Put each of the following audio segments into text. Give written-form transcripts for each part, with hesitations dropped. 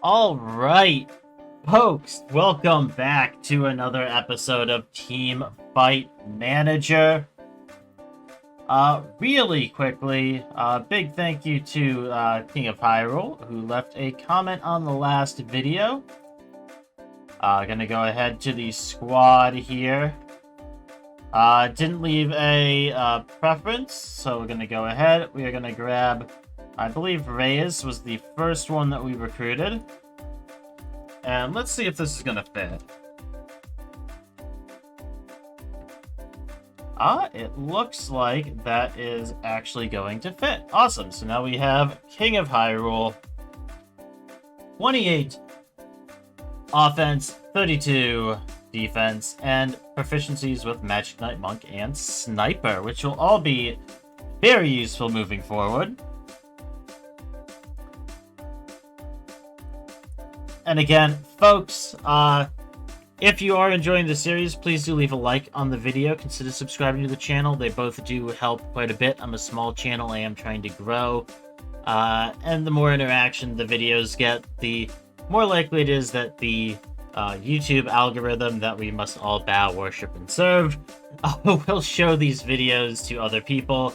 All right, folks, welcome back to another episode of Team Fight Manager. Really quickly, big thank you to King of Hyrule, who left a comment on the last video. Gonna go ahead to the squad here. Didn't leave a preference, so we're gonna go ahead. We are gonna grab, I believe Reyes was the first one that we recruited. And let's see if this is gonna fit. It looks like that is actually going to fit. Awesome. So now we have King of Hyrule. 28 offense, 32 defense, and proficiencies with Magic Knight, Monk, and Sniper, which will all be very useful moving forward. And again, folks, if you are enjoying the series, please do leave a like on the video. Consider subscribing to the channel. They both do help quite a bit. I'm a small channel. I am trying to grow. And the more interaction the videos get, the more likely it is that the YouTube algorithm that we must all bow, worship, and serve will show these videos to other people.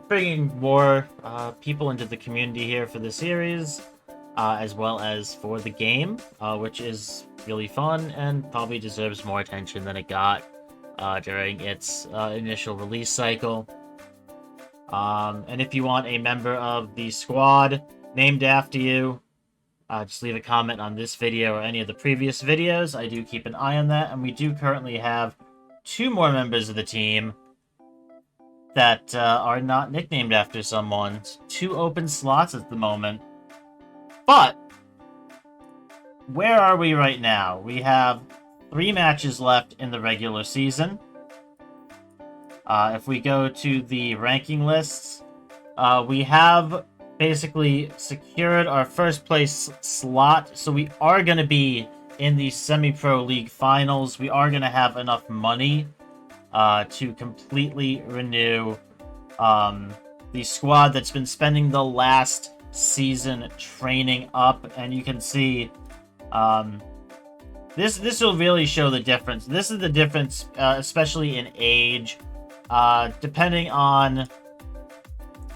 Bringing more people into the community here for the series. As well as for the game, which is really fun and probably deserves more attention than it got during its initial release cycle. And if you want a member of the squad named after you, just leave a comment on this video or any of the previous videos. I do keep an eye on that, and we do currently have 2 more members of the team that are not nicknamed after someone. 2 open slots at the moment. But, where are we right now? We have 3 matches left in the regular season. If we go to the ranking lists, we have basically secured our first place slot. So we are going to be in the Semi-Pro League finals. We are going to have enough money to completely renew the squad that's been spending the last season training up, and you can see this will really show the difference. This is the difference, especially in age, depending on,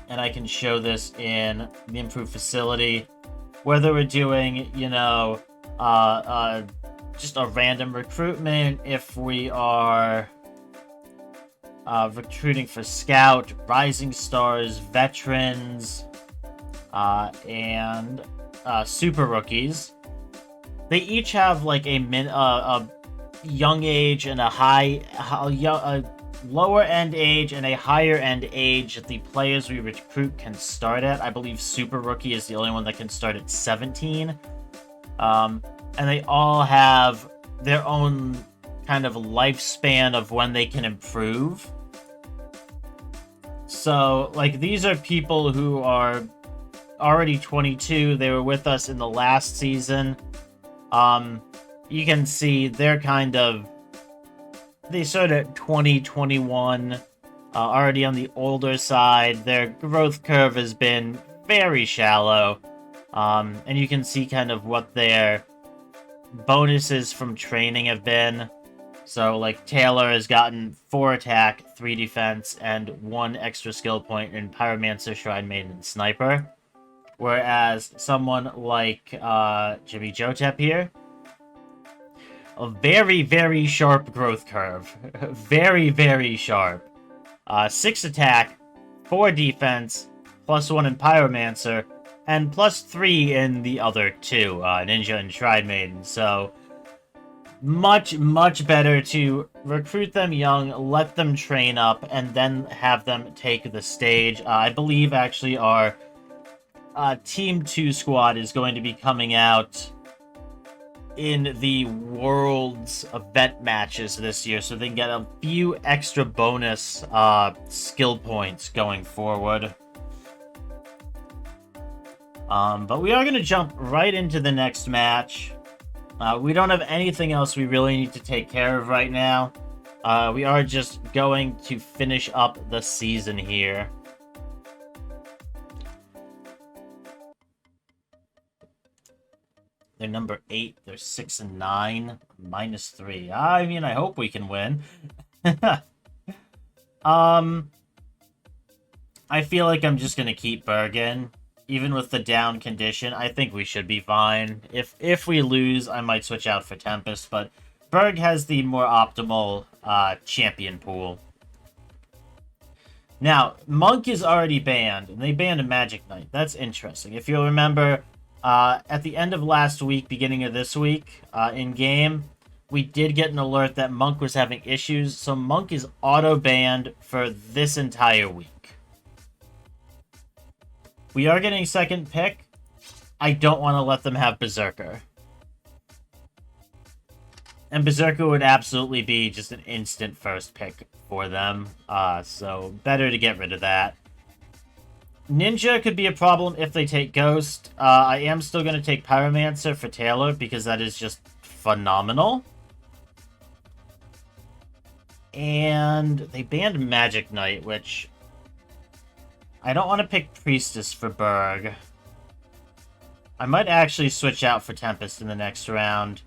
and I can show this in the improved facility, whether we're doing, you know, just a random recruitment, if we are recruiting for scout, rising stars, veterans, and super rookies. They each have like a young age and a lower end age and a higher end age that the players we recruit can start at. I believe super rookie is the only one that can start at 17. And they all have their own kind of lifespan of when they can improve. So, like, these are people who are already 22. They were with us in the last season. You can see they're they start at 20, 21, already on the older side. Their growth curve has been very shallow. And you can see kind of what their bonuses from training have been. So, like, Taylor has gotten 4 attack, 3 defense, and 1 extra skill point in Pyromancer, Shrine Maiden, and Sniper. Whereas someone like Jimmy Jotep here, a very, very sharp growth curve. Very, very sharp. 6 attack, 4 defense, +1 in Pyromancer, and +3 in the other 2, Ninja and Shrine Maiden. So, much, much better to recruit them young, let them train up, and then have them take the stage. I believe, actually, our Team 2 squad is going to be coming out in the Worlds event matches this year, so they can get a few extra bonus skill points going forward. But we are going to jump right into the next match. We don't have anything else we really need to take care of right now. We are just going to finish up the season here. They're number 8. They're 6 and 9. -3. I mean, I hope we can win. I feel like I'm just gonna keep Bergen. Even with the down condition, I think we should be fine. If we lose, I might switch out for Tempest, but Berg has the more optimal champion pool. Now, Monk is already banned, and they banned a Magic Knight. That's interesting. If you'll remember, at the end of last week, beginning of this week, in-game, we did get an alert that Monk was having issues, so Monk is auto-banned for this entire week. We are getting second pick. I don't want to let them have Berserker. And Berserker would absolutely be just an instant first pick for them. So better to get rid of that. Ninja could be a problem if they take Ghost. I am still going to take Pyromancer for Taylor because that is just phenomenal. And they banned Magic Knight, which... I don't want to pick Priestess for Berg. I might actually switch out for Tempest in the next round.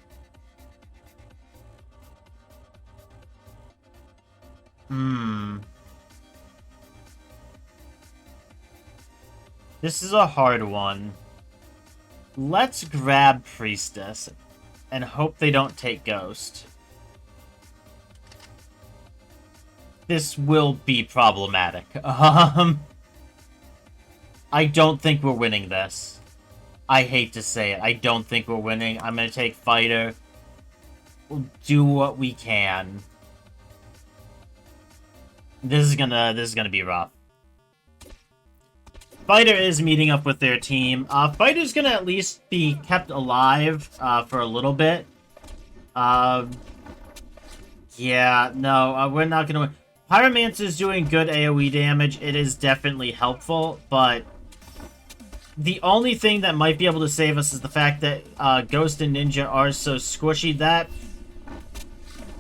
This is a hard one. Let's grab Priestess and hope they don't take Ghost. This will be problematic. I don't think we're winning this. I hate to say it. I don't think we're winning. I'm going to take Fighter. We'll do what we can. This is gonna be rough. Fighter is meeting up with their team. Fighter's gonna at least be kept alive for a little bit. Yeah, no, we're not gonna win. Pyromancer's doing good AoE damage. It is definitely helpful, but the only thing that might be able to save us is the fact that Ghost and Ninja are so squishy that...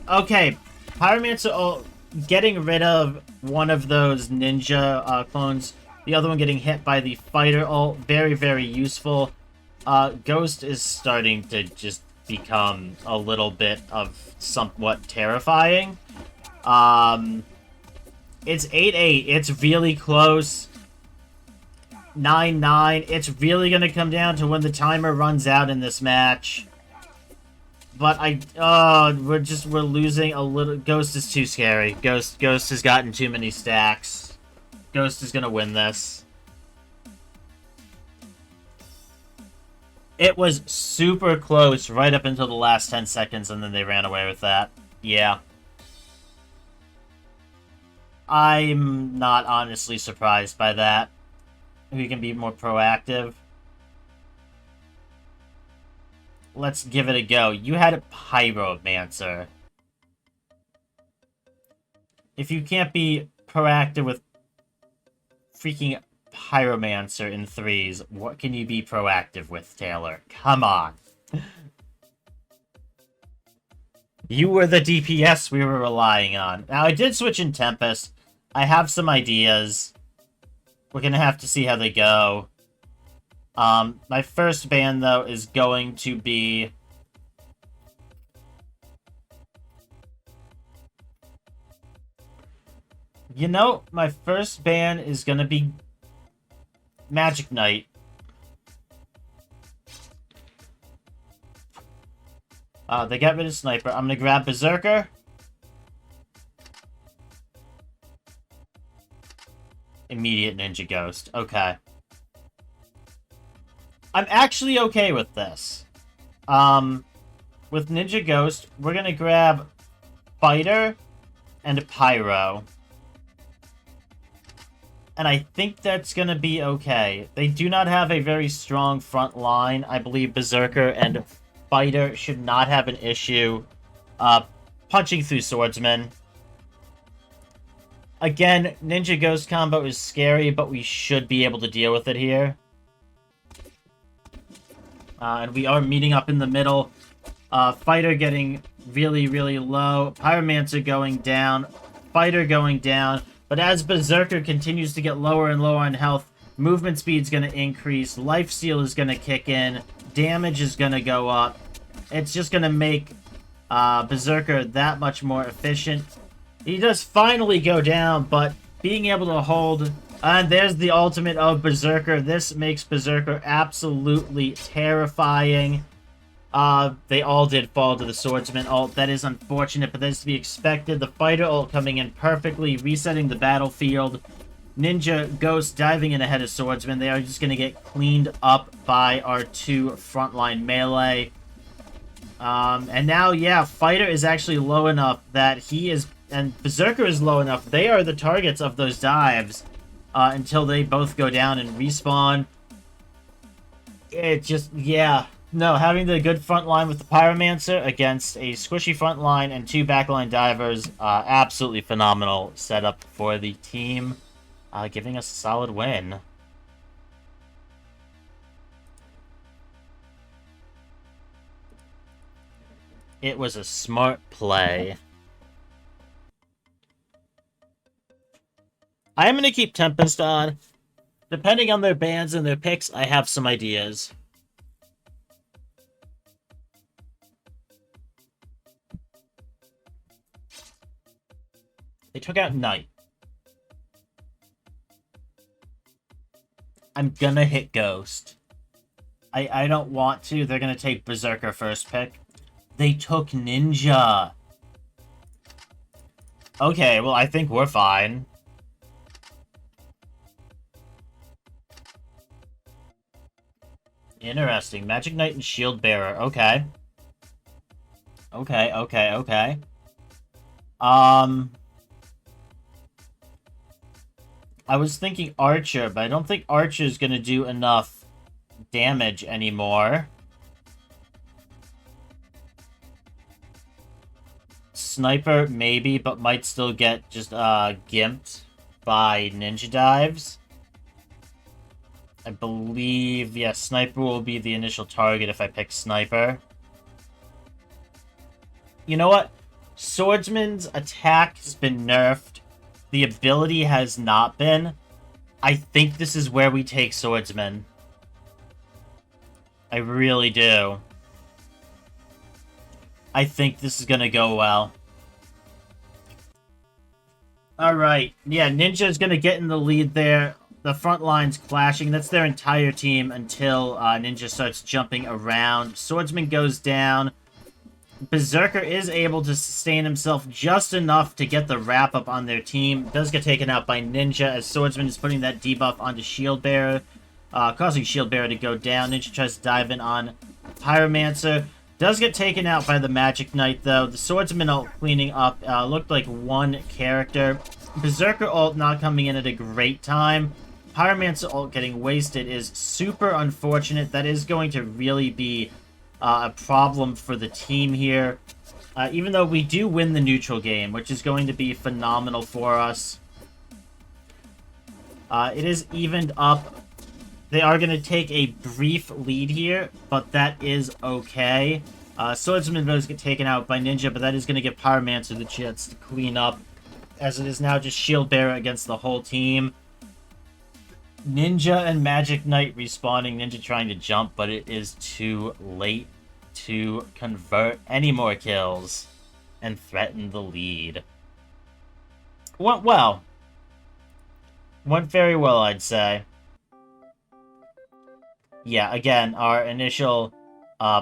Okay, Pyromancer getting rid of one of those Ninja clones, the other one getting hit by the Fighter ult, very, very useful. Ghost is starting to just become a little bit of somewhat terrifying. It's 8-8. It's really close. 9-9. It's really going to come down to when the timer runs out in this match. But we're losing a little. Ghost is too scary. Ghost has gotten too many stacks. Ghost is going to win this. It was super close right up until the last 10 seconds, and then they ran away with that. Yeah. I'm not honestly surprised by that. We can be more proactive. Let's give it a go. You had a Pyromancer. If you can't be proactive with freaking Pyromancer in 3s, what can you be proactive with, Taylor? Come on. You were the DPS we were relying on. Now, I did switch in Tempest. I have some ideas. We're gonna have to see how they go. My first ban, though, is going to be... You know, my first ban is gonna be Magic Knight. They got rid of Sniper. I'm gonna grab Berserker. Immediate Ninja Ghost. Okay. I'm actually okay with this. With Ninja Ghost, we're gonna grab Fighter and Pyro. And I think that's gonna be okay. They do not have a very strong front line. I believe Berserker and Fighter should not have an issue punching through Swordsman. Again, Ninja Ghost combo is scary, but we should be able to deal with it here. And we are meeting up in the middle. Fighter getting really, really low. Pyromancer going down. Fighter going down. But as Berserker continues to get lower and lower on health, movement speed's going to increase. Lifesteal is going to kick in. damage is going to go up. It's just going to make Berserker that much more efficient. He does finally go down, but being able to hold... And there's the ultimate of Berserker. This makes Berserker absolutely terrifying. They all did fall to the Swordsman ult. That is unfortunate, but that is to be expected. The Fighter ult coming in perfectly, resetting the battlefield. Ninja Ghost diving in ahead of Swordsman. They are just going to get cleaned up by our two frontline melee. And now, yeah, Fighter is actually low enough that he is... And Berserker is low enough. They are the targets of those dives until they both go down and respawn. It just... Yeah. No, having the good front line with the Pyromancer against a squishy front line and two backline divers, absolutely phenomenal setup for the team, giving us a solid win. It was a smart play. I am going to keep Tempest on. Depending on their bans and their picks, I have some ideas. They took out Knight. I'm gonna hit Ghost. I don't want to. They're gonna take Berserker first pick. They took Ninja. Okay, well, I think we're fine. Interesting. Magic Knight and Shield Bearer. Okay. Okay. I was thinking Archer, but I don't think Archer is going to do enough damage anymore. Sniper, maybe, but might still get just gimped by Ninja Dives. I believe, yeah, Sniper will be the initial target if I pick Sniper. You know what? Swordsman's attack has been nerfed. The ability has not been. I think this is where we take Swordsman. I really do. I think this is gonna go well. Alright. Yeah, Ninja is gonna get in the lead there. The front line's clashing. That's their entire team until Ninja starts jumping around. Swordsman goes down. Berserker is able to sustain himself just enough to get the wrap-up on their team. Does get taken out by Ninja as Swordsman is putting that debuff onto Shield Bearer, causing Shield Bearer to go down. Ninja tries to dive in on Pyromancer. Does get taken out by the Magic Knight, though. The Swordsman ult cleaning up looked like one character. Berserker ult not coming in at a great time. Pyromancer ult getting wasted is super unfortunate. That is going to really be a problem for the team here. Even though we do win the neutral game, which is going to be phenomenal for us. It is evened up. They are going to take a brief lead here, but that is okay. Swordsman does get taken out by Ninja, but that is going to give Pyromancer the chance to clean up, as it is now just Shield Bearer against the whole team. Ninja and Magic Knight respawning. Ninja trying to jump, but it is too late to convert any more kills and threaten the lead. Went well. Went very well, I'd say. Yeah, again, our initial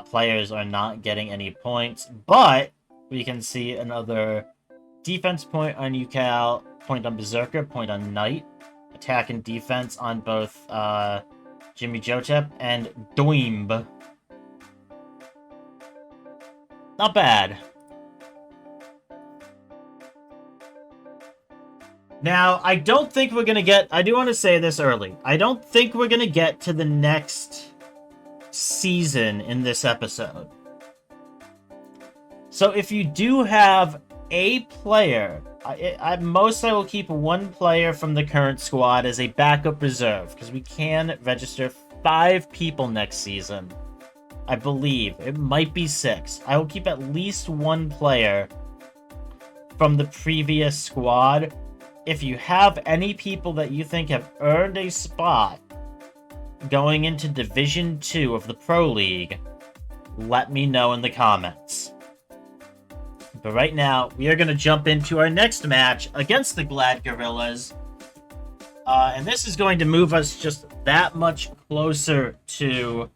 players are not getting any points, but we can see another defense point on UCal, point on Berserker, point on Knight. Attack and defense on both Jimmy Jotep and Doimb. Not bad. Now, I don't think we're going to get... I do want to say this early. I don't think we're going to get to the next season in this episode. So if you do have a player... At most, I will keep one player from the current squad as a backup reserve, because we can register 5 people next season. I believe. It might be 6. I will keep at least one player from the previous squad. If you have any people that you think have earned a spot going into Division 2 of the Pro League, let me know in the comments. But right now, we are going to jump into our next match against the Glad Gorillas. And this is going to move us just that much closer to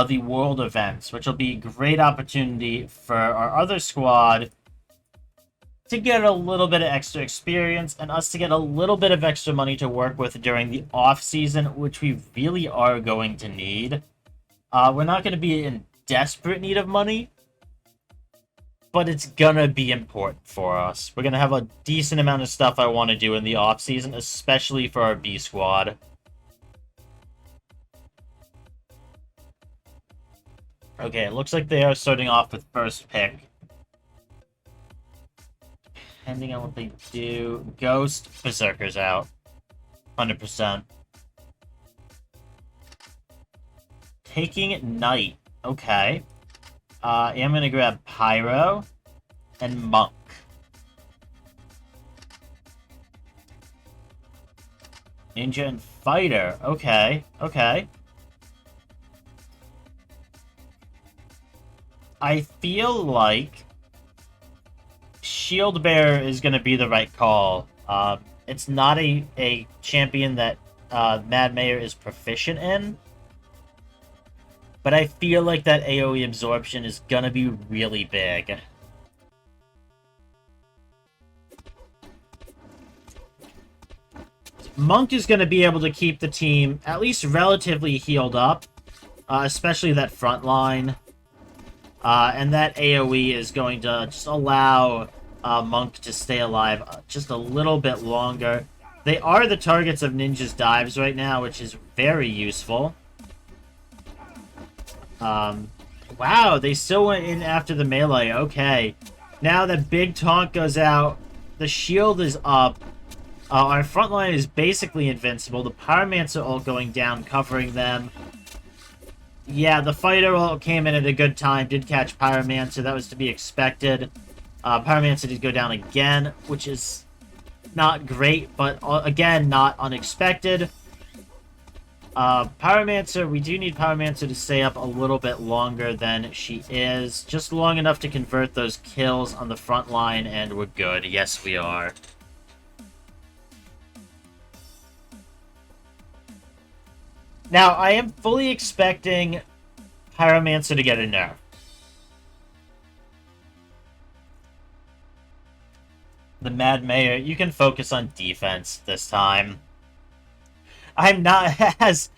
the World events, which will be a great opportunity for our other squad to get a little bit of extra experience and us to get a little bit of extra money to work with during the off-season, which we really are going to need. We're not going to be in desperate need of money, but it's gonna be important for us. We're gonna have a decent amount of stuff I want to do in the off-season, especially for our B squad. Okay, it looks like they are starting off with first pick. Depending on what they do, Ghost, Berserker's out. 100%. Taking Knight. Okay. I'm gonna grab Pyro and Monk. Ninja and Fighter. Okay, okay. I feel like Shield Bearer is gonna be the right call. It's not a champion that Mad Mayor is proficient in. But I feel like that AoE absorption is gonna be really big. Monk is gonna be able to keep the team at least relatively healed up. Especially that front line. And that AoE is going to just allow Monk to stay alive just a little bit longer. They are the targets of Ninja's dives right now, which is very useful. Wow, they still went in after the melee. Okay. Now that big taunt goes out, the shield is up. Our front line is basically invincible. The Pyromancer ult going down, covering them. Yeah, the Fighter ult came in at a good time, did catch Pyromancer. That was to be expected. Pyromancer did go down again, which is not great, but again, not unexpected. Pyromancer, we do need Pyromancer to stay up a little bit longer than she is. Just long enough to convert those kills on the front line, and we're good. Yes, we are. Now, I am fully expecting Pyromancer to get a nerf. The Mad Mayor, you can focus on defense this time. I'm not, as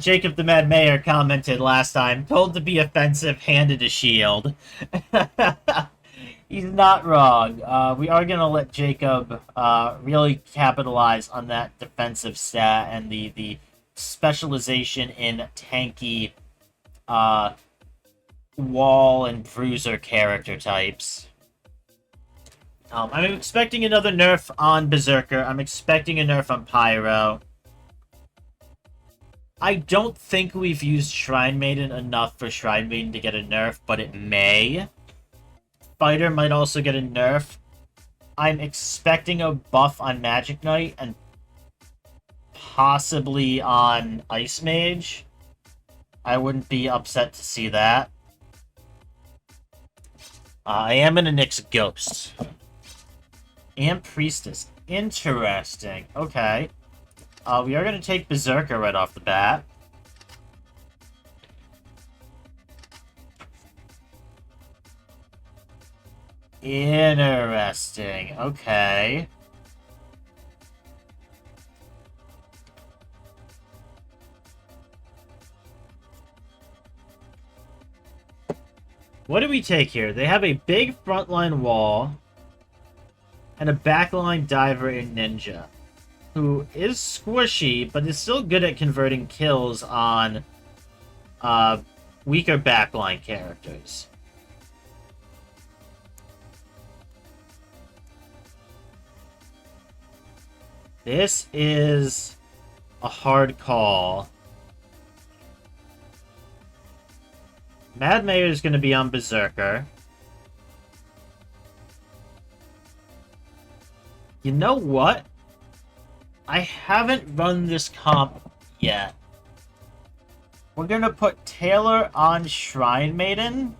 Jacob the Mad Mayor commented last time, told to be offensive, handed a shield. He's not wrong. We are going to let Jacob really capitalize on that defensive stat and the specialization in tanky wall and bruiser character types. I'm expecting another nerf on Berserker. I'm expecting a nerf on Pyro. I don't think we've used Shrine Maiden enough for Shrine Maiden to get a nerf, but it may. Fighter might also get a nerf. I'm expecting a buff on Magic Knight and possibly on Ice Mage. I wouldn't be upset to see that. I am gonna nix Ghost. And Priestess. Interesting. Okay. We are going to take Berserker right off the bat. Interesting. Okay. What do we take here? They have a big frontline wall and a backline diver in Ninja, who is squishy, but is still good at converting kills on weaker backline characters. This is a hard call. Mad Mayor is going to be on Berserker. You know what? I haven't run this comp yet. We're gonna put Taylor on Shrine Maiden.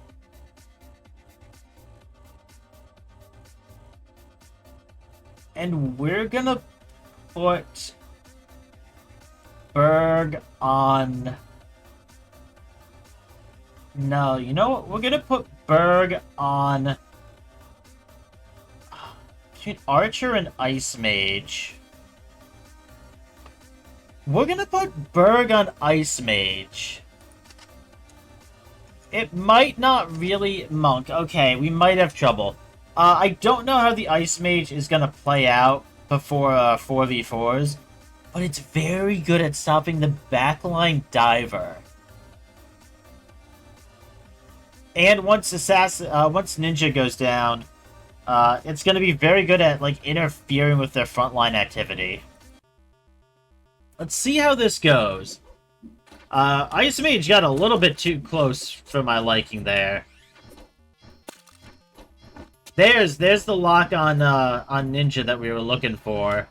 And we're gonna put Berg on... No, you know what? We're gonna put Berg on... Between Archer and Ice Mage. We're gonna put Berg on Ice Mage. It might not really... Monk. Okay, we might have trouble. I don't know how the Ice Mage is gonna play out before 4v4s, but it's very good at stopping the backline diver. And once Ninja goes down, it's gonna be very good at, like, interfering with their frontline activity. Let's see how this goes. Ice Mage got a little bit too close for my liking there. There's the lock on Ninja that we were looking for.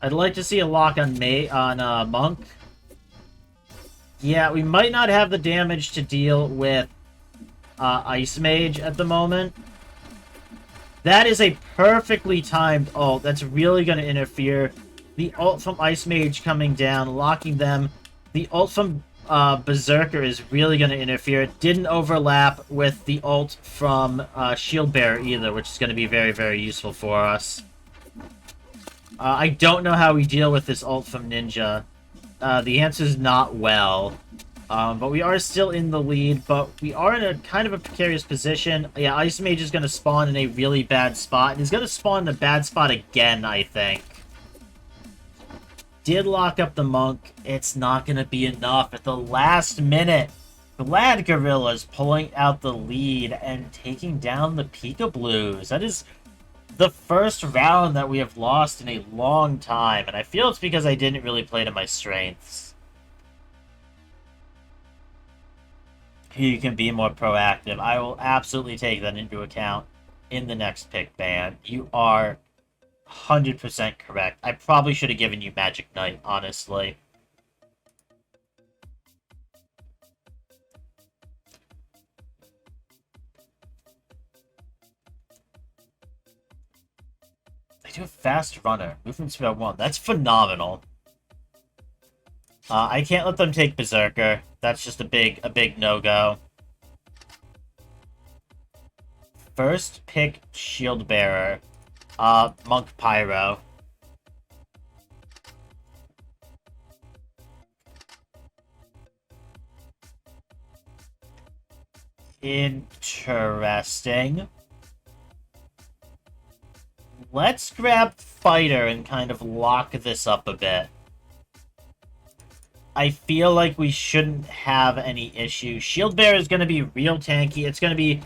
I'd like to see a lock on Monk. Yeah, we might not have the damage to deal with Ice Mage at the moment. That is a perfectly timed ult. That's really going to interfere. The ult from Ice Mage coming down, locking them. The ult from Berserker is really going to interfere. It didn't overlap with the ult from Shield Bearer either, which is going to be very, very useful for us. I don't know how we deal with this ult from Ninja. The answer is not well. But we are still in the lead, but we are in a kind of a precarious position. Yeah, Ice Mage is going to spawn in a really bad spot, and he's going to spawn in a bad spot again, I think. Did lock up the Monk. It's not going to be enough. At the last minute, Glad Gorilla's pulling out the lead and taking down the Pika Blues. That is the first round that we have lost in a long time, and I feel it's because I didn't really play to my strengths. You can be more proactive. I will absolutely take that into account in the next pick ban. You are 100% correct. I probably should have given you Magic Knight, honestly. They do a fast runner. Movement speed 1. That's phenomenal. I can't let them take Berserker. That's just a big no-go. First pick Shield Bearer. Monk Pyro. Interesting. Let's grab Fighter and kind of lock this up a bit. I feel like we shouldn't have any issues. Shield Bearer is going to be real tanky. It's going to be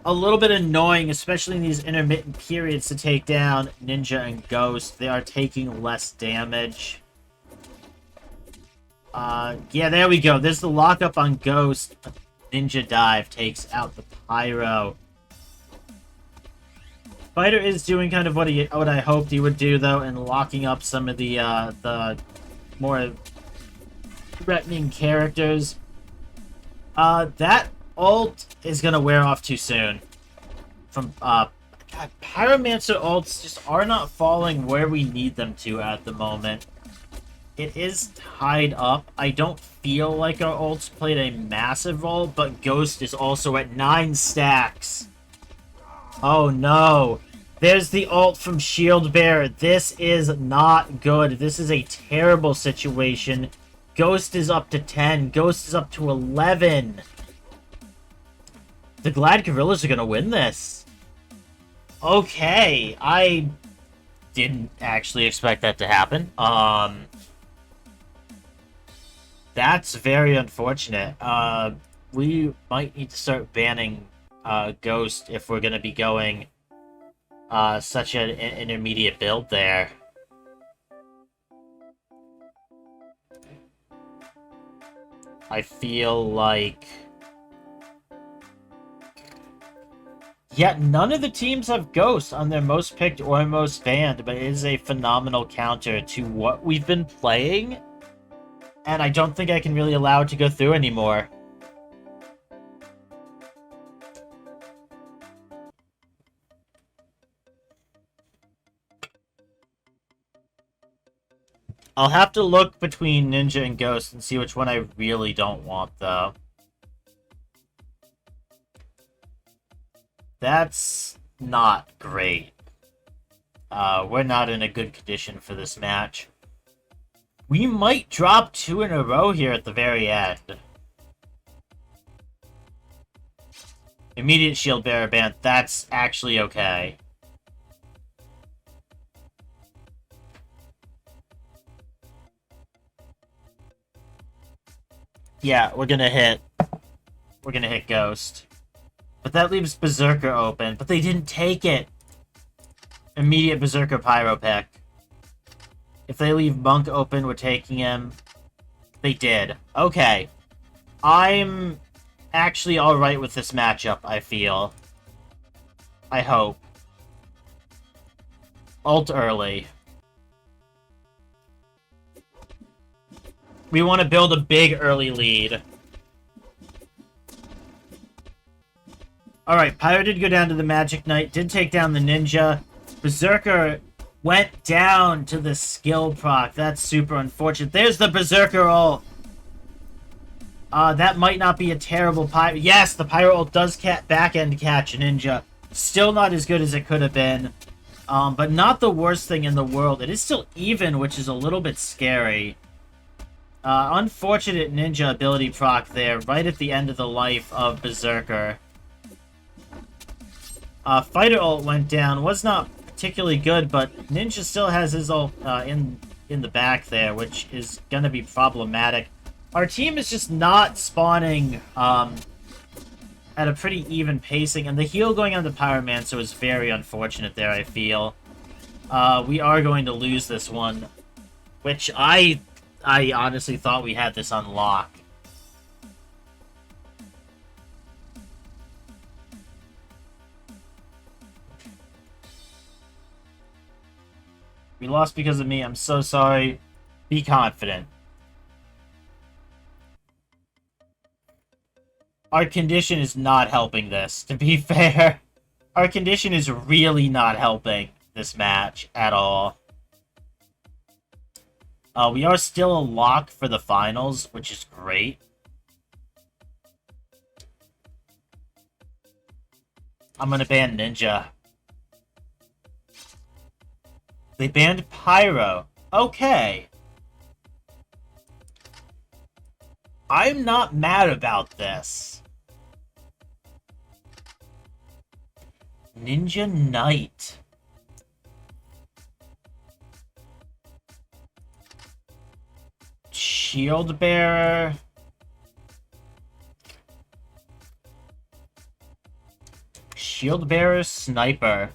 a little bit annoying, especially in these intermittent periods, to take down Ninja and Ghost. They are taking less damage. Yeah, there we go. There's the lockup on Ghost. Ninja Dive takes out the Pyro. Fighter is doing kind of what I hoped he would do, though, and locking up some of the more threatening characters. That ult is gonna wear off too soon. From God, Pyromancer ults just are not falling where we need them to at the moment. It is tied up. I don't feel like our ults played a massive role, but Ghost is also at 9 stacks. Oh no. There's the ult from Shield Bearer. This is not good. This is a terrible situation. Ghost is up to 10. Ghost is up to 11. The Glad Gorillas are gonna win this. Okay, I didn't actually expect that to happen. That's very unfortunate. We might need to start banning Ghost if we're gonna be going such an intermediate build there. I feel like Yet none of the teams have Ghost on their most picked or most banned, but it is a phenomenal counter to what we've been playing. And I don't think I can really allow it to go through anymore. I'll have to look between Ninja and Ghost and see which one I really don't want, though. That's not great. We're not in a good condition for this match. We might drop 2 in a row here at the very end. Immediate Shield Bearer ban. That's actually okay. Yeah, we're gonna hit Ghost. But that leaves Berserker open, but they didn't take it. Immediate Berserker Pyro pick. If they leave Monk open, we're taking him. They did. Okay. I'm actually alright with this matchup, I feel. I hope. Ult early. We want to build a big early lead. Alright, Pyro did go down to the Magic Knight, did take down the Ninja. Berserker went down to the skill proc. That's super unfortunate. There's the Berserker ult. That might not be a terrible Pyro. Yes, the Pyro ult does back-end catch Ninja. Still not as good as it could have been. But not the worst thing in the world. It is still even, which is a little bit scary. Unfortunate Ninja ability proc there, right at the end of the life of Berserker. Fighter ult went down. Was not particularly good, but Ninja still has his ult in the back there, which is going to be problematic. Our team is just not spawning at a pretty even pacing, and the heal going on the Pyromancer was very unfortunate there, I feel. We are going to lose this one, which I honestly thought we had this on lock. We lost because of me. I'm so sorry. Be confident. Our condition is not helping this, to be fair. Our condition is really not helping this match at all. We are still a lock for the finals, which is great. I'm gonna ban Ninja. They banned Pyro. Okay. I'm not mad about this. Ninja Knight. Shield Bearer. Shield Bearer Sniper.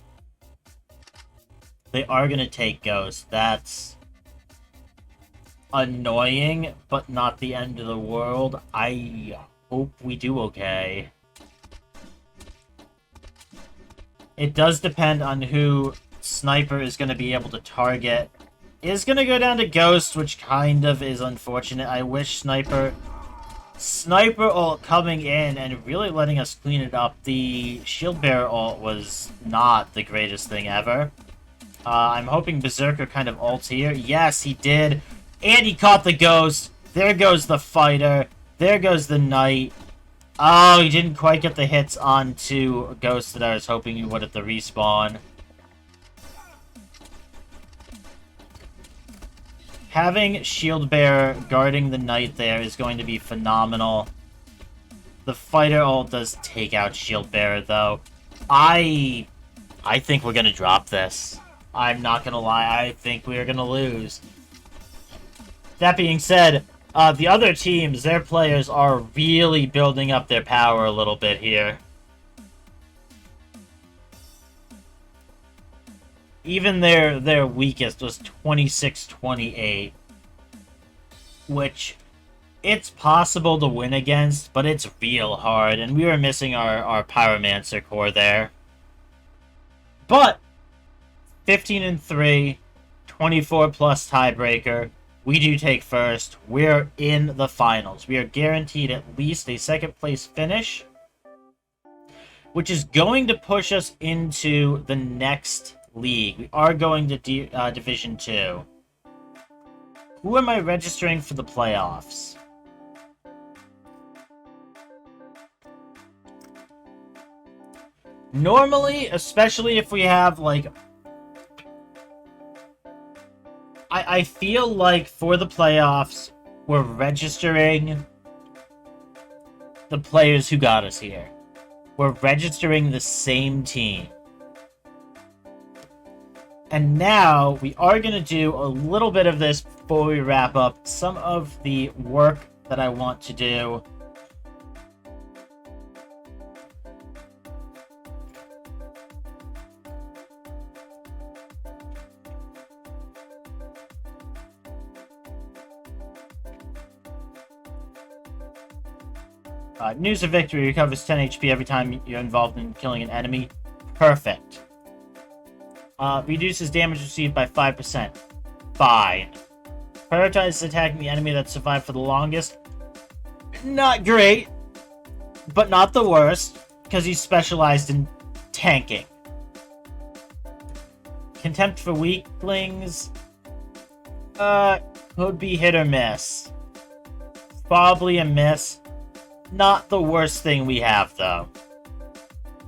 They are going to take Ghost. That's annoying, but not the end of the world. I hope we do okay. It does depend on who Sniper is going to be able to target. Is going to go down to Ghost, which kind of is unfortunate. I wish Sniper ult coming in and really letting us clean it up. The Shield Bearer ult was not the greatest thing ever. I'm hoping Berserker kind of ults here. Yes, he did. And he caught the Ghost. There goes the Fighter. There goes the Knight. Oh, he didn't quite get the hits onto Ghost that I was hoping he would at the respawn. Having Shield Bearer guarding the Knight there is going to be phenomenal. The Fighter ult does take out Shield Bearer, though. I think we're going to drop this. I'm not going to lie. I think we are going to lose. That being said, the other teams, their players are really building up their power a little bit here. Even their weakest was 26-28. Which, it's possible to win against, but it's real hard. And we were missing our Pyromancer core there. But 15-3, 24 plus tiebreaker. We do take first. We're in the finals. We are guaranteed at least a second place finish, which is going to push us into the next league. We are going to Division 2. Who am I registering for the playoffs? Normally, especially if we have, like... I feel like for the playoffs, we're registering the players who got us here. We're registering the same team. And now, we are going to do a little bit of this before we wrap up. Some of the work that I want to do. News of Victory recovers 10 HP every time you're involved in killing an enemy. Perfect. Reduces damage received by 5%. Fine. Prioritizes attacking the enemy that survived for the longest. Not great, but not the worst, because he's specialized in tanking. Contempt for weaklings. Could be hit or miss. Probably a miss. Not the worst thing we have, though.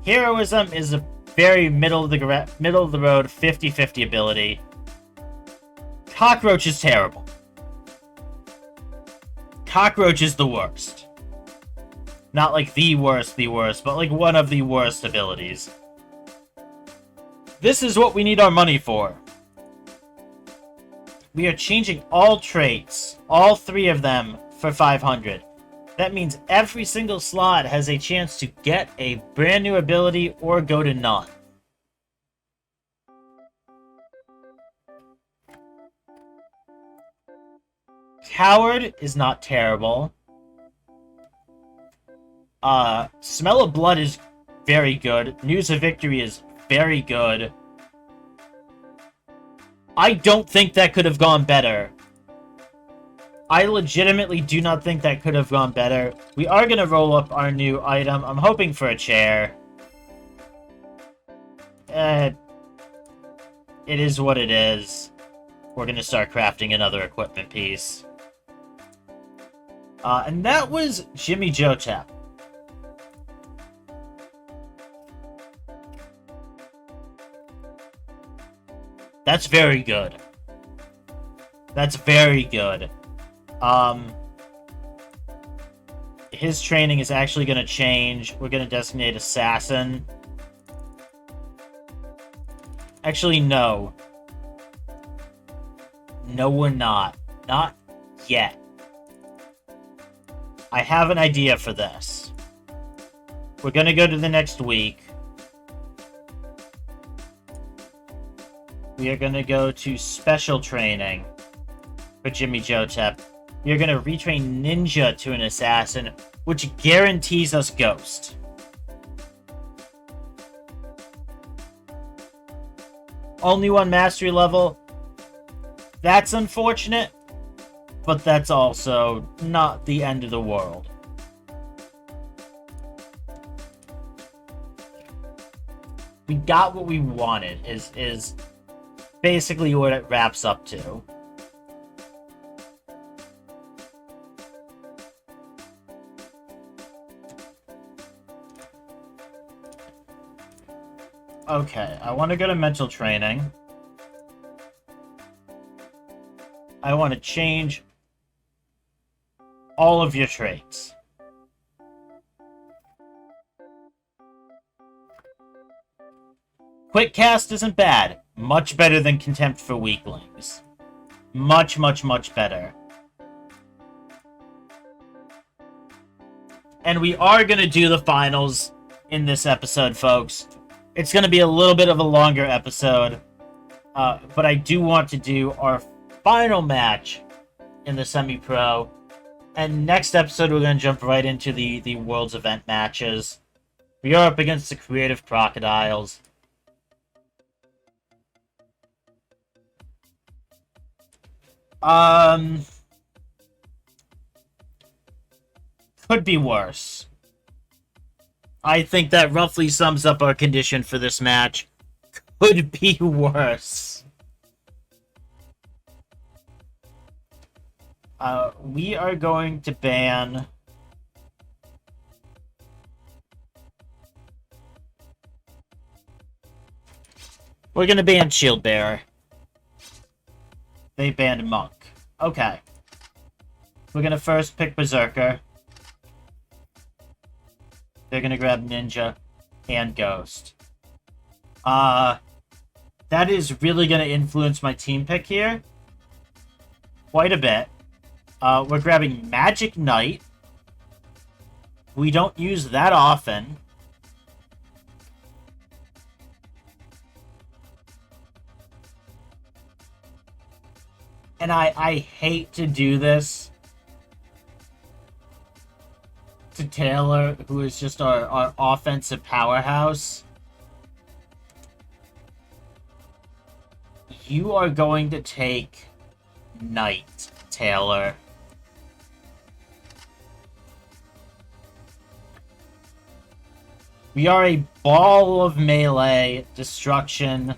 Heroism is a very middle of the road 50-50 ability. Cockroach is terrible. Cockroach is the worst. Not like the worst, but like one of the worst abilities. This is what we need our money for. We are changing all traits, all 3 of them, for 500. That means every single slot has a chance to get a brand new ability or go to none. Coward is not terrible. Smell of Blood is very good. News of Victory is very good. I don't think that could have gone better. I legitimately do not think that could have gone better. We are going to roll up our new item. I'm hoping for a chair. It is what it is. We're going to start crafting another equipment piece. And that was Jimmy Joe Tap. That's very good. That's very good. His training is actually going to change. We're going to designate Assassin. Actually, no. No, we're not. Not yet. I have an idea for this. We're going to go to the next week. We are going to go to special training for Jimmy Jotep. We are going to retrain Ninja to an Assassin, which guarantees us Ghost. Only 1 mastery level. That's unfortunate, but that's also not the end of the world. We got what we wanted, is basically what it wraps up to. Okay, I want to go to mental training. I want to change all of your traits. Quick cast isn't bad. Much better than Contempt for Weaklings. Much, much, much better. And we are going to do the finals in this episode, folks. It's going to be a little bit of a longer episode, but I do want to do our final match in the semi-pro. And next episode, we're going to jump right into the World's Event matches. We are up against the Creative Crocodiles. Could be worse. I think that roughly sums up our condition for this match. Could be worse. We are going to ban... We're gonna ban Shield Bearer. They banned Monk. Okay. We're gonna first pick Berserker. They're gonna grab Ninja and Ghost. That is really gonna influence my team pick here. Quite a bit. We're grabbing Magic Knight. We don't use that often. And I hate to do this to Taylor, who is just our offensive powerhouse. You are going to take Knight, Taylor. We are a ball of melee destruction.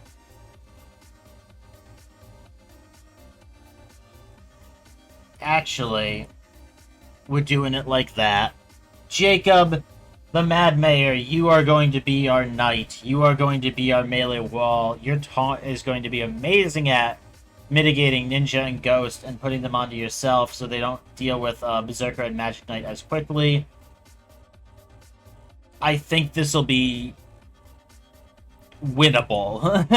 Actually, we're doing it like that. Jacob, the Mad Mayor, you are going to be our knight. You are going to be our melee wall. Your taunt is going to be amazing at mitigating Ninja and Ghost and putting them onto yourself so they don't deal with Berserker and Magic Knight as quickly. I think this will be winnable.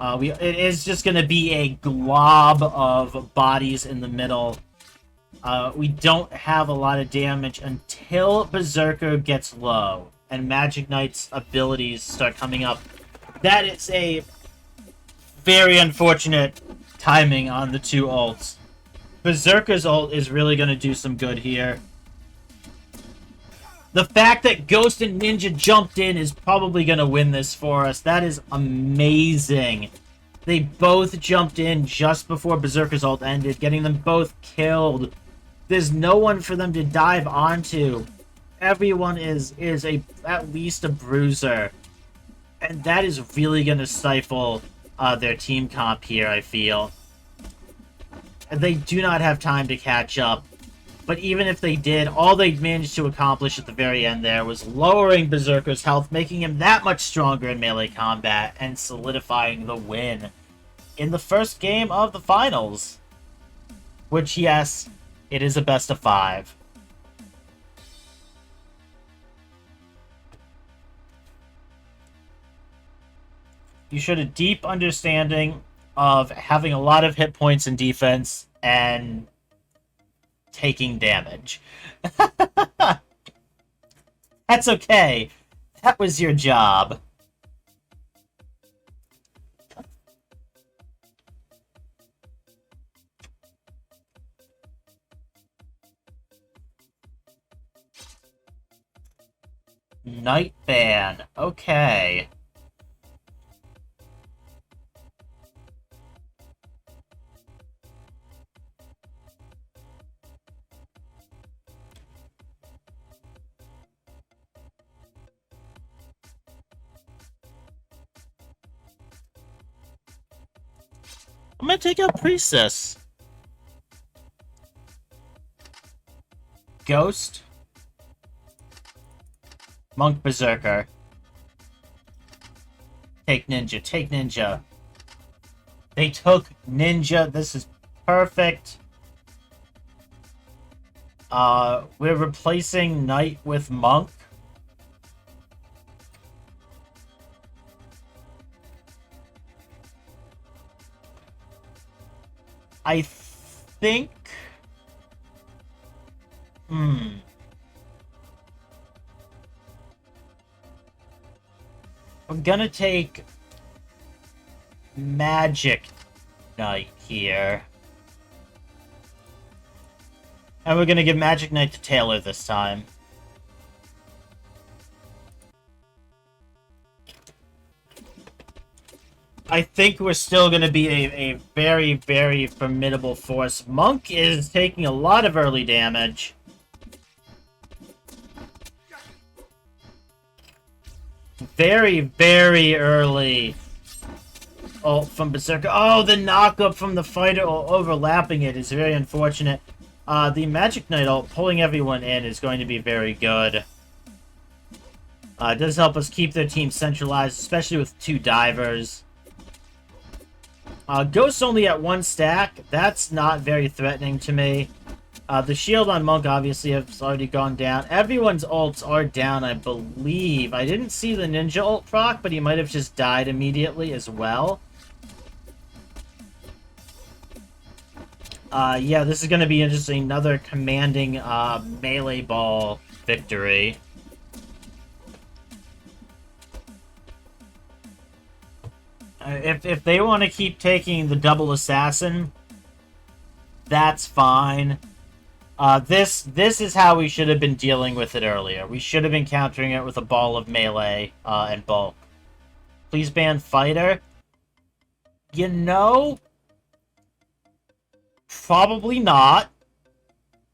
It is just going to be a glob of bodies in the middle. We don't have a lot of damage until Berserker gets low and Magic Knight's abilities start coming up. That is a very unfortunate timing on the two ults. Berserker's ult is really going to do some good here. The fact that Ghost and Ninja jumped in is probably going to win this for us. That is amazing. They both jumped in just before Berserker's ult ended, getting them both killed. There's no one for them to dive onto. Everyone is at least a bruiser. And that is really going to stifle their team comp here, I feel. And they do not have time to catch up. But even if they did, all they managed to accomplish at the very end there was lowering Berserker's health, making him that much stronger in melee combat, and solidifying the win in the first game of the finals. Which, yes, it is a best of 5. You showed a deep understanding of having a lot of hit points in defense and taking damage. That's okay. That was your job. Night ban. Okay. I'm gonna take out Priestess. Ghost. Monk Berserker. Take Ninja. Take Ninja. They took Ninja. This is perfect. We're replacing Knight with Monk. I think... I'm gonna take Magic Knight here. And we're gonna give Magic Knight to Taylor this time. I think we're still going to be a very, very formidable force. Monk is taking a lot of early damage. Very, very early ult from Berserker. Oh, the knockup from the fighter overlapping it is very unfortunate. The Magic Knight ult pulling everyone in is going to be very good. It does help us keep their team centralized, especially with 2 divers. Ghost only at 1 stack. That's not very threatening to me. The shield on Monk obviously has already gone down. Everyone's ults are down, I believe. I didn't see the ninja ult proc, but he might have just died immediately as well. Yeah, this is going to be just another commanding melee ball victory. If they want to keep taking the double assassin, that's fine. This is how we should have been dealing with it earlier. We should have been countering it with a ball of melee and bulk. Please ban fighter. You know, probably not.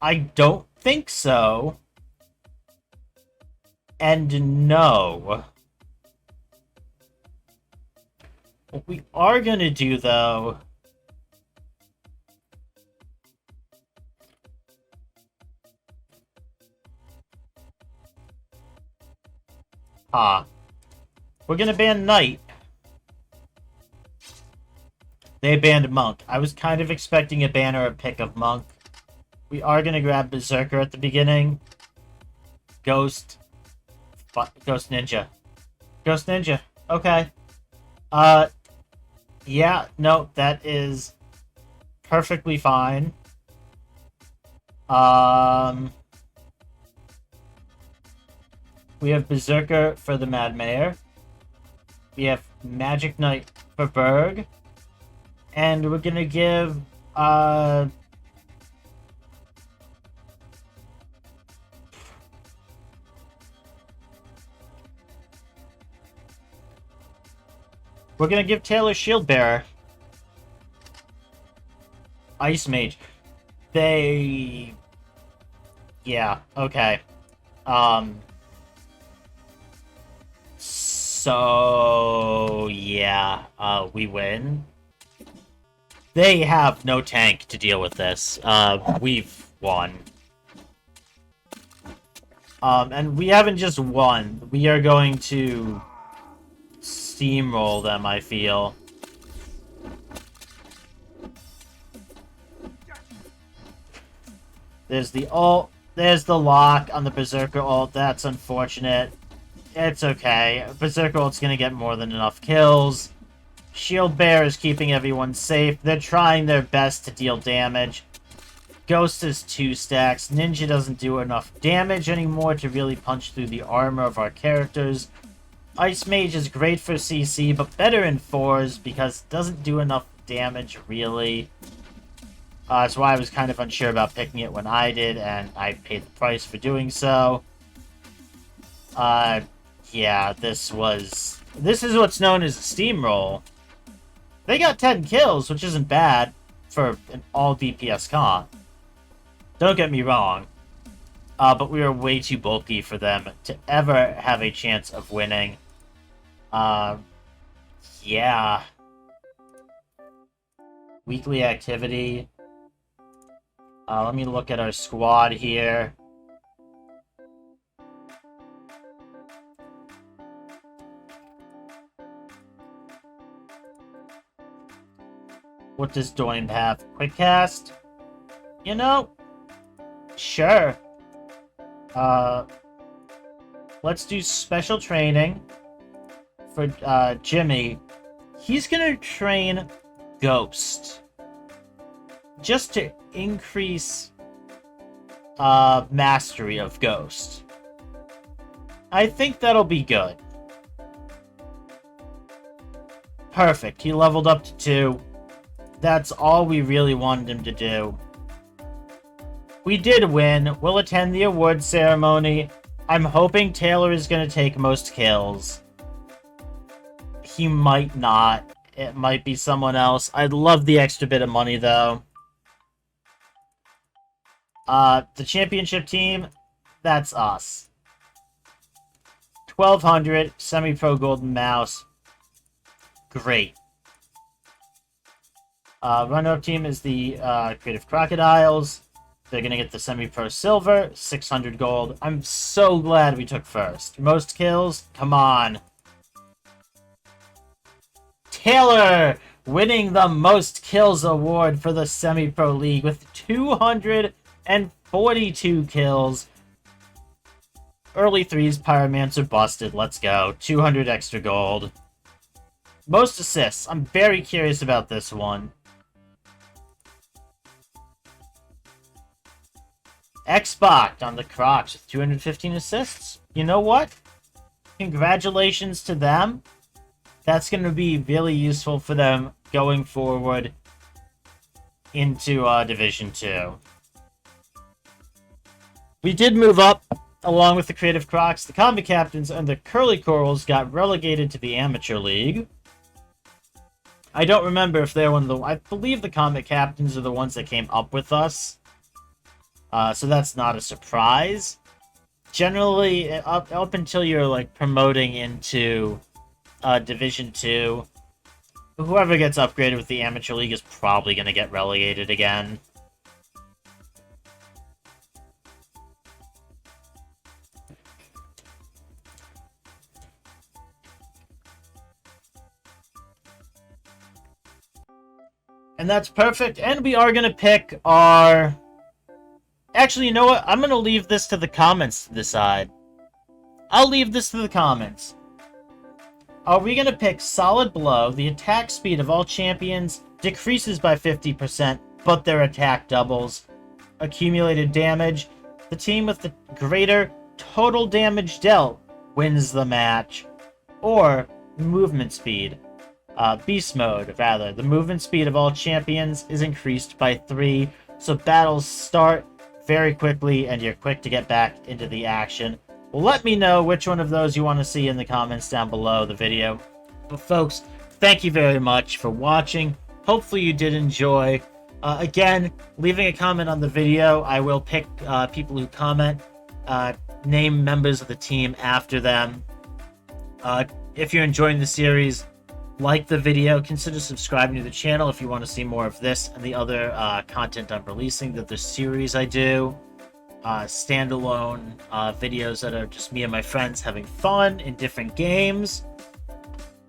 I don't think so. And no. What we are going to do, though... We're going to ban Knight. They banned Monk. I was kind of expecting a ban or a pick of Monk. We are going to grab Berserker at the beginning. Ghost. Ghost Ninja. Ghost Ninja. Okay. Yeah, no, that is perfectly fine. We have Berserker for the Mad Mayor. We have Magic Knight for Berg. And we're gonna give, we're gonna give Taylor Shield Bearer. Ice Mage. They... Yeah, okay. So... Yeah, we win. They have no tank to deal with this. We've won. And we haven't just won. We are going to steamroll them, I feel. There's the ult. There's the lock on the Berserker ult. That's unfortunate. It's okay. Berserker ult's gonna get more than enough kills. Shield Bearer is keeping everyone safe. They're trying their best to deal damage. Ghost is 2 stacks. Ninja doesn't do enough damage anymore to really punch through the armor of our characters. Ice Mage is great for CC, but better in 4s because it doesn't do enough damage, really. That's why I was kind of unsure about picking it when I did, and I paid the price for doing so. Yeah, this is what's known as a steamroll. They got 10 kills, which isn't bad for an all-DPS comp. Don't get me wrong. But we are way too bulky for them to ever have a chance of winning. Yeah. Weekly activity. Let me look at our squad here. What does Doim have? Quick cast? You know, sure. Let's do special training for Jimmy. He's gonna train Ghost. Just to increase mastery of Ghost. I think that'll be good. Perfect. He leveled up to 2. That's all we really wanted him to do. We did win. We'll attend the award ceremony. I'm hoping Taylor is going to take most kills. He might not. It might be someone else. I'd love the extra bit of money, though. The championship team, that's us. 1,200, semi-pro golden mouse. Great. Runner-up team is the Creative Crocodiles. They're going to get the semi-pro silver, 600 gold. I'm so glad we took first. Most kills? Come on. Taylor winning the most kills award for the semi-pro league with 242 kills. Early threes, Pyromancer busted. Let's go. 200 extra gold. Most assists. I'm very curious about this one. Xbox on the Crocs with 215 assists. You know what? Congratulations to them. That's going to be really useful for them going forward into Division 2. We did move up along with the Creative Crocs. The Combat Captains and the Curly Corals got relegated to the Amateur League. I don't remember if they're one of the... I believe the Combat Captains are the ones that came up with us. So that's not a surprise. Generally, up until you're, like, promoting into Division 2, whoever gets upgraded with the Amateur League is probably going to get relegated again. And that's perfect. And we are going to pick our... Actually, you know what? I'm going to leave this to the comments to decide. I'll leave this to the comments. Are we going to pick Solid Blow? The attack speed of all champions decreases by 50%, but their attack doubles. Accumulated damage. The team with the greater total damage dealt wins the match. Or movement speed. Beast mode, rather. The movement speed of all champions is increased by 3, so battles start very quickly, and you're quick to get back into the action. Well, let me know which one of those you want to see in the comments down below the video. But folks, thank you very much for watching. Hopefully you did enjoy. Again, leaving a comment on the video. I will pick people who comment, name members of the team after them. If you're enjoying the series, like the video, consider subscribing to the channel if you want to see more of this and the other content I'm releasing, the series I do, standalone videos that are just me and my friends having fun in different games.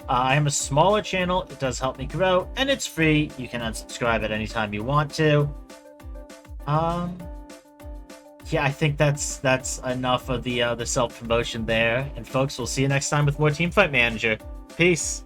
I am a smaller channel, it does help me grow, and it's free. You can unsubscribe at any time you want to. Yeah, I think that's enough of the self-promotion there. And folks, we'll see you next time with more Teamfight Manager. Peace.